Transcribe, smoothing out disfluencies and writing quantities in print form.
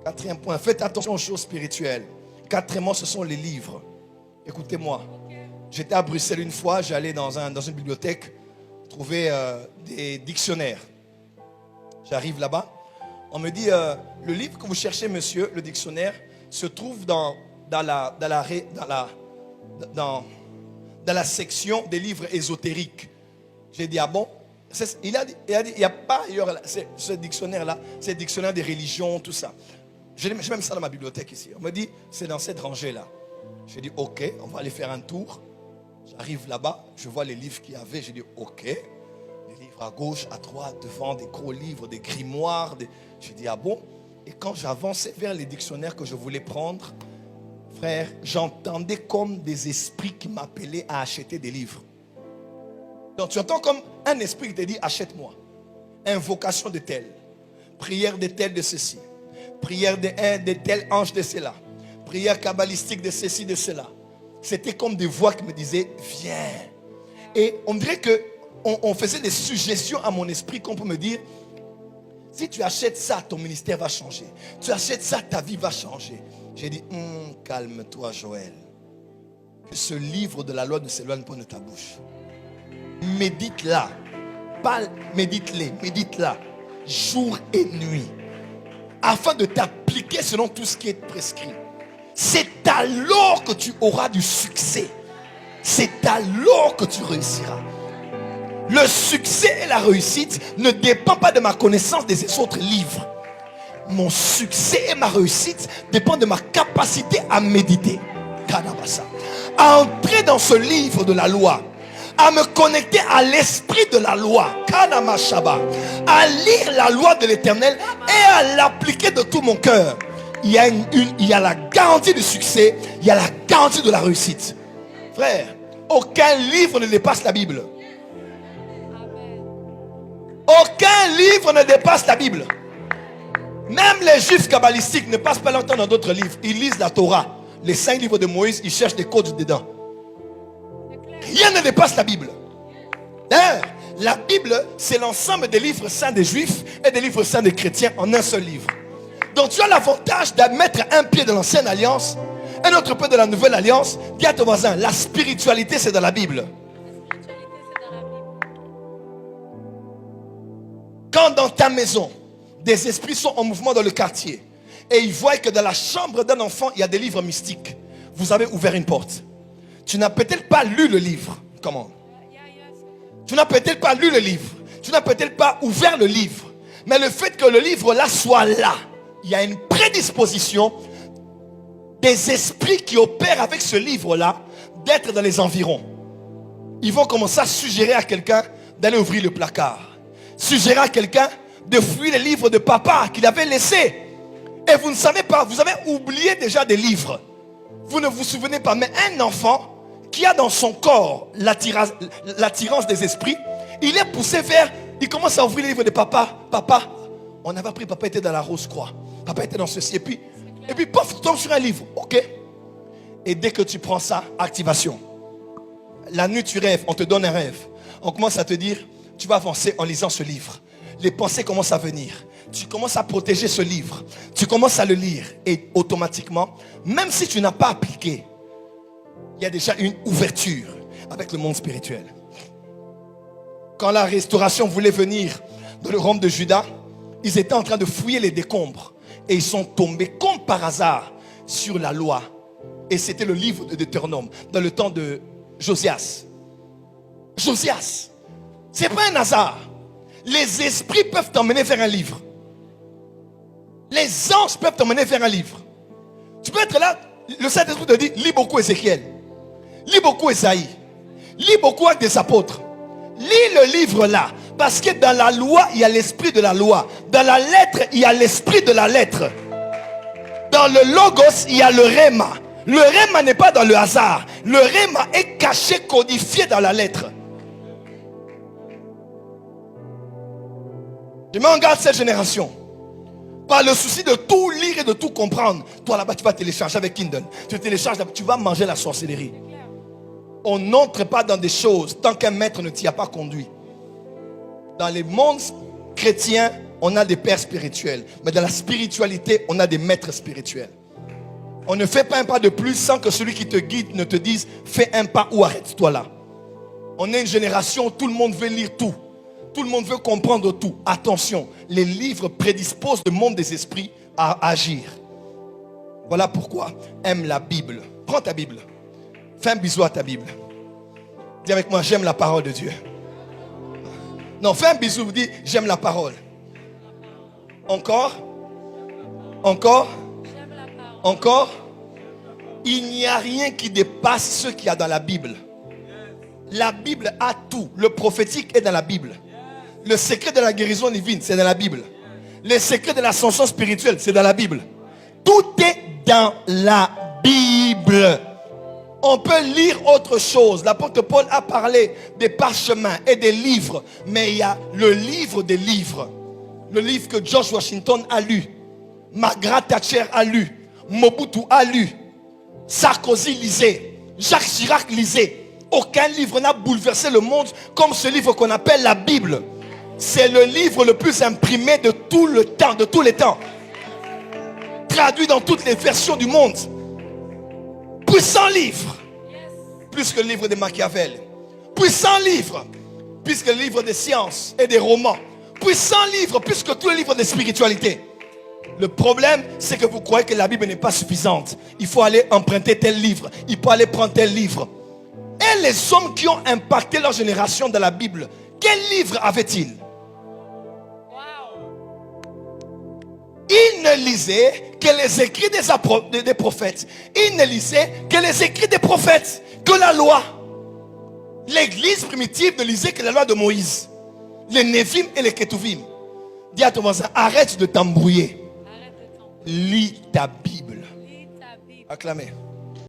Quatrième point, faites attention aux choses spirituelles. Quatrièmement, ce sont les livres. Écoutez-moi. J'étais à Bruxelles une fois, j'allais dans une bibliothèque trouver des dictionnaires. J'arrive là-bas. On me dit, le livre que vous cherchez, monsieur, le dictionnaire, se trouve dans la section des livres ésotériques. J'ai dit, ah bon? Il a dit, il n'y a pas ailleurs, ce dictionnaire-là, c'est le dictionnaire des religions, tout ça. J'ai même ça dans ma bibliothèque ici. On me dit, c'est dans cette rangée-là. J'ai dit, ok, on va aller faire un tour. J'arrive là-bas, je vois les livres qu'il y avait. J'ai dit, ok. Les livres à gauche, à droite, devant, des gros livres, des grimoires. J'ai dit, ah bon? Et quand j'avançais vers les dictionnaires que je voulais prendre, frère, j'entendais comme des esprits qui m'appelaient à acheter des livres. Donc tu entends comme un esprit qui te dit, achète-moi. Invocation de tel. Prière de tel de ceci. Prière de tel ange de cela. Prière kabbalistique de ceci, de cela. C'était comme des voix qui me disaient, viens. Et on dirait qu'on faisait des suggestions à mon esprit qu'on peut me dire, si tu achètes ça, ton ministère va changer. Tu achètes ça, ta vie va changer. J'ai dit, calme-toi Joël. Que ce livre de la loi ne s'éloigne pas de ta bouche. Médite-la. Médite-la. Jour et nuit. Afin de t'appliquer selon tout ce qui est prescrit. C'est alors que tu auras du succès. C'est alors que tu réussiras. Le succès et la réussite ne dépendent pas de ma connaissance des autres livres. Mon succès et ma réussite dépendent de ma capacité à méditer. À entrer dans ce livre de la loi. À me connecter à l'esprit de la loi. À lire la loi de l'Éternel et à l'appliquer de tout mon cœur. Il y a la garantie du succès. Il y a la garantie de la réussite. Frère, aucun livre ne dépasse la Bible. Aucun livre ne dépasse la Bible. Même les juifs kabbalistiques ne passent pas longtemps dans d'autres livres. Ils lisent la Torah. Les 5 livres de Moïse, ils cherchent des codes dedans. Rien ne dépasse la Bible. D'ailleurs, la Bible, c'est l'ensemble des livres saints des juifs et des livres saints des chrétiens en un seul livre. Donc tu as l'avantage de mettre un pied dans l'ancienne alliance, un autre pied dans la nouvelle alliance. Dis à ton voisin, la spiritualité c'est dans la Bible. Quand dans ta maison, des esprits sont en mouvement dans le quartier et ils voient que dans la chambre d'un enfant, il y a des livres mystiques, vous avez ouvert une porte. Tu n'as peut-être pas lu le livre. Comment? Tu n'as peut-être pas lu le livre. Tu n'as peut-être pas ouvert le livre. Mais le fait que le livre là soit là, il y a une prédisposition des esprits qui opèrent avec ce livre là d'être dans les environs. Ils vont commencer à suggérer à quelqu'un d'aller ouvrir le placard. Suggérer à quelqu'un de fouiller les livres de papa qu'il avait laissés. Et vous ne savez pas, vous avez oublié déjà des livres. Vous ne vous souvenez pas, mais un enfant qui a dans son corps l'attirance des esprits, il est poussé vers, il commence à ouvrir les livres de papa. Papa, on avait appris, papa était dans la rose croix. Papa était dans ceci. Et puis pof, tu tombes sur un livre. Ok. Et dès que tu prends ça, activation. La nuit tu rêves, on te donne un rêve. On commence à te dire, tu vas avancer en lisant ce livre. Les pensées commencent à venir. Tu commences à protéger ce livre. Tu commences à le lire. Et automatiquement, même si tu n'as pas appliqué, il y a déjà une ouverture avec le monde spirituel. Quand la restauration voulait venir dans le royaume de Juda, ils étaient en train de fouiller les décombres. Et ils sont tombés comme par hasard sur la loi. Et c'était le livre de Deutéronome dans le temps de Josias. Josias. C'est pas un hasard. Les esprits peuvent t'emmener vers un livre. Les anges peuvent t'emmener vers un livre. Tu peux être là, le Saint-Esprit te dit, lis beaucoup Ézéchiel. Lis beaucoup Esaïe. Lis beaucoup avec des apôtres. Lis le livre là. Parce que dans la loi, il y a l'esprit de la loi. Dans la lettre, il y a l'esprit de la lettre. Dans le logos, il y a le réma. Le réma n'est pas dans le hasard. Le réma est caché, codifié dans la lettre. Je mets en garde cette génération. Par le souci de tout lire et de tout comprendre. Toi là-bas, tu vas télécharger avec Kindle. Tu télécharges, tu vas manger la sorcellerie. On n'entre pas dans des choses tant qu'un maître ne t'y a pas conduit. Dans les mondes chrétiens, on a des pères spirituels. Mais dans la spiritualité, on a des maîtres spirituels. On ne fait pas un pas de plus sans que celui qui te guide ne te dise fais un pas ou arrête-toi là. On est une génération où tout le monde veut lire tout. Tout le monde veut comprendre tout. Attention, les livres prédisposent le monde des esprits à agir. Voilà pourquoi aime la Bible. Prends ta Bible. Fais un bisou à ta Bible. Dis avec moi, j'aime la parole de Dieu. Non, fais un bisou, dis j'aime la parole. Encore. Encore. Encore. Il n'y a rien qui dépasse ce qu'il y a dans la Bible. La Bible a tout. Le prophétique est dans la Bible. Le secret de la guérison divine, c'est dans la Bible. Le secret de l'ascension spirituelle, c'est dans la Bible. Tout est dans la Bible. On peut lire autre chose. L'apôtre Paul a parlé des parchemins et des livres. Mais il y a le livre des livres. Le livre que George Washington a lu. Margaret Thatcher a lu. Mobutu a lu. Sarkozy lisait. Jacques Chirac lisait. Aucun livre n'a bouleversé le monde comme ce livre qu'on appelle la Bible. C'est le livre le plus imprimé de tout le temps, de tous les temps. Traduit dans toutes les versions du monde. Puissant livre. Plus que le livre de Machiavel. Puissant livre. Plus que le livre des sciences et des romans. Puissant livre. Plus que tous les livres de spiritualité. Le problème, c'est que vous croyez que la Bible n'est pas suffisante. Il faut aller emprunter tel livre. Il faut aller prendre tel livre. Et les hommes qui ont impacté leur génération dans la Bible, quel livre avaient-ils? Ils ne lisaient que les écrits des prophètes. Ils ne lisaient que les écrits des prophètes, que la loi. L'église primitive ne lisait que la loi de Moïse. Les Névim et les Ketuvim. Dis à ton voisin, arrête de t'embrouiller. Lis ta Bible. Acclamez.